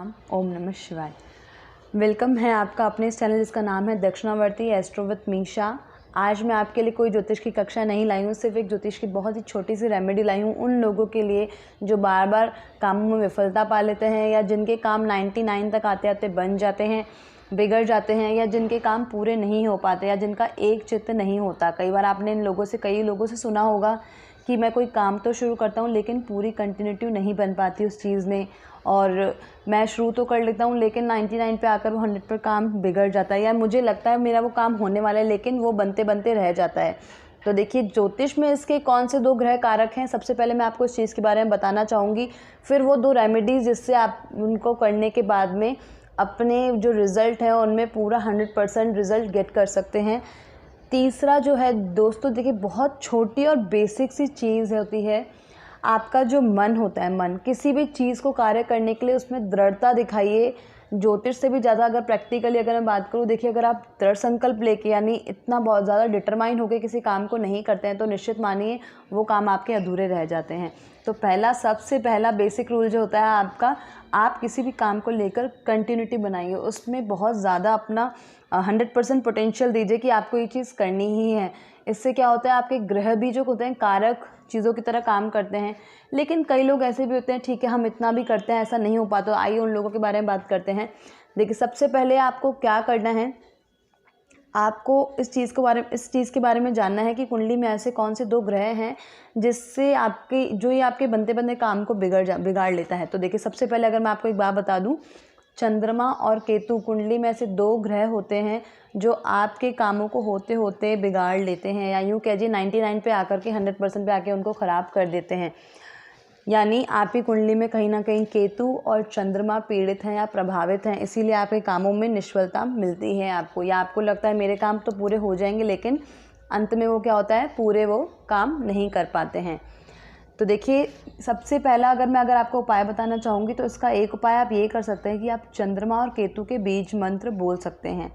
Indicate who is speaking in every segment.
Speaker 1: प्रणाम। ओम नमः शिवाय। वेलकम है आपका अपने इस चैनल जिसका नाम है दक्षिणावर्ती एस्ट्रो विद मीशा। आज मैं आपके लिए कोई ज्योतिष की कक्षा नहीं लाई हूँ, सिर्फ एक ज्योतिष की बहुत ही छोटी सी रेमेडी लाई हूँ उन लोगों के लिए जो बार बार कामों में विफलता पा लेते हैं या जिनके काम 99 तक आते आते बन जाते हैं, बिगड़ जाते हैं, या जिनके काम पूरे नहीं हो पाते, या जिनका एक चित्त नहीं होता। कई बार आपने इन लोगों से कई लोगों से सुना होगा कि मैं कोई काम तो शुरू करता हूँ लेकिन पूरी कंटिन्यूटी नहीं बन पाती उस चीज़ में, और मैं शुरू तो कर लेता हूँ लेकिन 99 पे आकर वो 100 पर काम बिगड़ जाता है, या मुझे लगता है मेरा वो काम होने वाला है लेकिन वो बनते बनते रह जाता है। तो देखिए, ज्योतिष में इसके कौन से 2 ग्रह कारक हैं, सबसे पहले मैं आपको इस चीज़ के बारे में बताना चाहूँगी, फिर वो 2 रेमेडीज़ जिससे आप उनको करने के बाद में अपने जो रिज़ल्ट है उनमें पूरा 100% रिज़ल्ट गेट कर सकते हैं। तीसरा जो है दोस्तों, देखिए बहुत छोटी और बेसिक सी चीज़ होती है, आपका जो मन होता है, मन किसी भी चीज़ को कार्य करने के लिए उसमें दृढ़ता दिखाइए। ज्योतिष से भी ज़्यादा अगर प्रैक्टिकली अगर मैं बात करूँ, देखिए अगर आप दृढ़ संकल्प लेके यानी इतना बहुत ज़्यादा डिटरमाइन होकर किसी काम को नहीं करते हैं तो निश्चित मानिए वो काम आपके अधूरे रह जाते हैं। तो सबसे पहला बेसिक रूल जो होता है आपका, आप किसी भी काम को लेकर कंटिन्यूटी बनाइए, उसमें बहुत ज़्यादा अपना 100% पोटेंशियल दीजिए कि आपको ये चीज़ करनी ही है। इससे क्या होता है, आपके ग्रह भी जो होते हैं कारक चीज़ों की तरह काम करते हैं। लेकिन कई लोग ऐसे भी होते हैं, ठीक है हम इतना भी करते हैं ऐसा नहीं हो पाता, तो आइए उन लोगों के बारे में बात करते हैं। देखिए, सबसे पहले आपको क्या करना है, आपको इस चीज़ के बारे में जानना है कि कुंडली में ऐसे कौन से 2 ग्रह हैं जिससे ये आपके बनते बनते काम को बिगाड़ लेता है। तो देखिए, सबसे पहले अगर मैं आपको एक बात बता दूं, चंद्रमा और केतु कुंडली में ऐसे 2 ग्रह होते हैं जो आपके कामों को होते होते बिगाड़ लेते हैं, या यूँ कहिए 99 पे आकर के 100% पे आके उनको ख़राब कर देते हैं। यानी आपकी कुंडली में कहीं ना कहीं केतु और चंद्रमा पीड़ित हैं या प्रभावित हैं, इसीलिए आपके कामों में निष्फलता मिलती है आपको, या आपको लगता है मेरे काम तो पूरे हो जाएंगे लेकिन अंत में वो क्या होता है, पूरे वो काम नहीं कर पाते हैं। तो देखिए, सबसे पहला अगर आपको उपाय बताना चाहूँगी तो इसका एक उपाय आप ये कर सकते हैं कि आप चंद्रमा और केतु के बीज मंत्र बोल सकते हैं।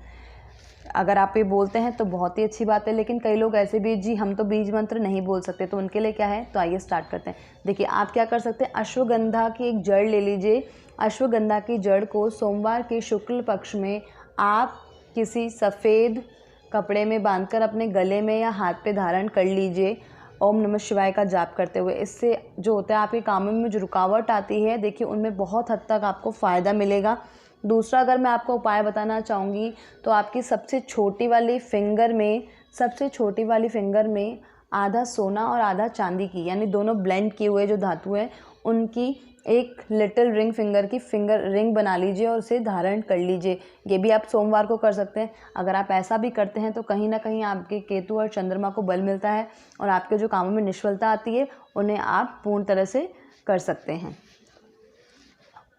Speaker 1: अगर आप ये बोलते हैं तो बहुत ही अच्छी बात है, लेकिन कई लोग ऐसे भी जी हम तो बीज मंत्र नहीं बोल सकते, तो उनके लिए क्या है, तो आइए स्टार्ट करते हैं। देखिए, आप क्या कर सकते हैं, अश्वगंधा की एक जड़ ले लीजिए। अश्वगंधा की जड़ को सोमवार के शुक्ल पक्ष में आप किसी सफ़ेद कपड़े में बांधकर अपने गले में या हाथ पे धारण कर लीजिए, ओम नमः शिवाय का जाप करते हुए। इससे जो होता है आपके कामों में जो रुकावट आती है, देखिए उनमें बहुत हद तक आपको फ़ायदा मिलेगा। दूसरा अगर मैं आपको उपाय बताना चाहूँगी तो आपकी सबसे छोटी वाली फिंगर में आधा सोना और आधा चांदी की, यानी दोनों ब्लेंड किए हुए जो धातु है उनकी एक लिटिल फिंगर रिंग बना लीजिए और उसे धारण कर लीजिए। ये भी आप सोमवार को कर सकते हैं। अगर आप ऐसा भी करते हैं तो कहीं ना कहीं आपके केतु और चंद्रमा को बल मिलता है और आपके जो कामों में निष्फलता आती है उन्हें आप पूर्ण तरह से कर सकते हैं।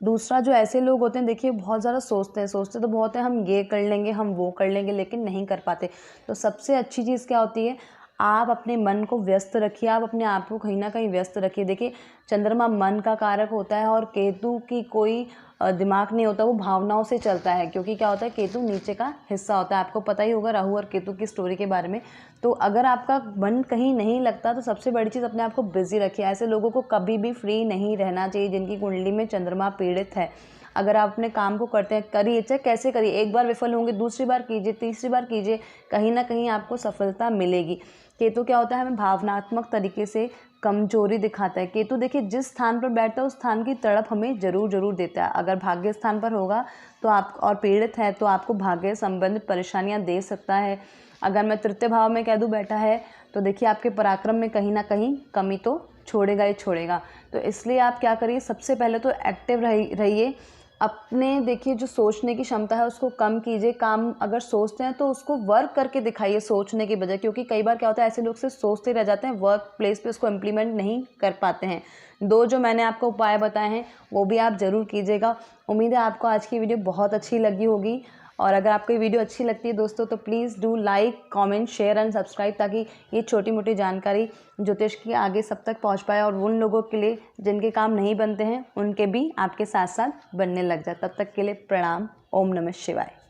Speaker 1: दूसरा, जो ऐसे लोग होते हैं, देखिए बहुत ज़्यादा सोचते तो बहुत है, हम ये कर लेंगे हम वो कर लेंगे लेकिन नहीं कर पाते। तो सबसे अच्छी चीज़ क्या होती है, आप अपने मन को व्यस्त रखिए, आप अपने आप को कहीं ना कहीं व्यस्त रखिए। देखिए, चंद्रमा मन का कारक होता है और केतु की कोई दिमाग नहीं होता, वो भावनाओं से चलता है, क्योंकि क्या होता है, केतु नीचे का हिस्सा होता है। आपको पता ही होगा राहु और केतु की स्टोरी के बारे में। तो अगर आपका मन कहीं नहीं लगता तो सबसे बड़ी चीज़, अपने आप को बिजी रखिए। ऐसे लोगों को कभी भी फ्री नहीं रहना चाहिए जिनकी कुंडली में चंद्रमा पीड़ित है। अगर आप अपने काम को करते हैं, करिए, चाहे कैसे करिए, एक बार विफल होंगे, दूसरी बार कीजिए, तीसरी बार कीजिए, कहीं ना कहीं आपको सफलता मिलेगी। केतु क्या होता है, हमें भावनात्मक तरीके से कमजोरी दिखाता है। केतु देखिए जिस स्थान पर बैठता है उस स्थान की तड़प हमें जरूर देता है। अगर भाग्य स्थान पर होगा तो आप और पीड़ित है तो आपको भाग्य संबंधित परेशानियां दे सकता है। अगर मैं तृतीय भाव में कह दूँ बैठा है तो देखिए आपके पराक्रम में कहीं ना कहीं कमी तो छोड़ेगा ही छोड़ेगा। तो इसलिए आप क्या करिए, सबसे पहले तो एक्टिव रहिए, अपने देखिए जो सोचने की क्षमता है उसको कम कीजिए। काम अगर सोचते हैं तो उसको वर्क करके दिखाइए सोचने की बजाय, क्योंकि कई बार क्या होता है, ऐसे लोग सिर्फ सोचते रह जाते हैं, वर्क प्लेस पे उसको इम्प्लीमेंट नहीं कर पाते हैं। 2 जो मैंने आपको उपाय बताए हैं वो भी आप ज़रूर कीजिएगा। उम्मीद है आपको आज की वीडियो बहुत अच्छी लगी होगी, और अगर आपको ये वीडियो अच्छी लगती है दोस्तों तो please do like, comment, share and subscribe, ताकि ये छोटी मोटी जानकारी ज्योतिष की आगे सब तक पहुंच पाए और उन लोगों के लिए जिनके काम नहीं बनते हैं उनके भी आपके साथ साथ बनने लग जाए। तब तक के लिए प्रणाम। ओम नमः शिवाय।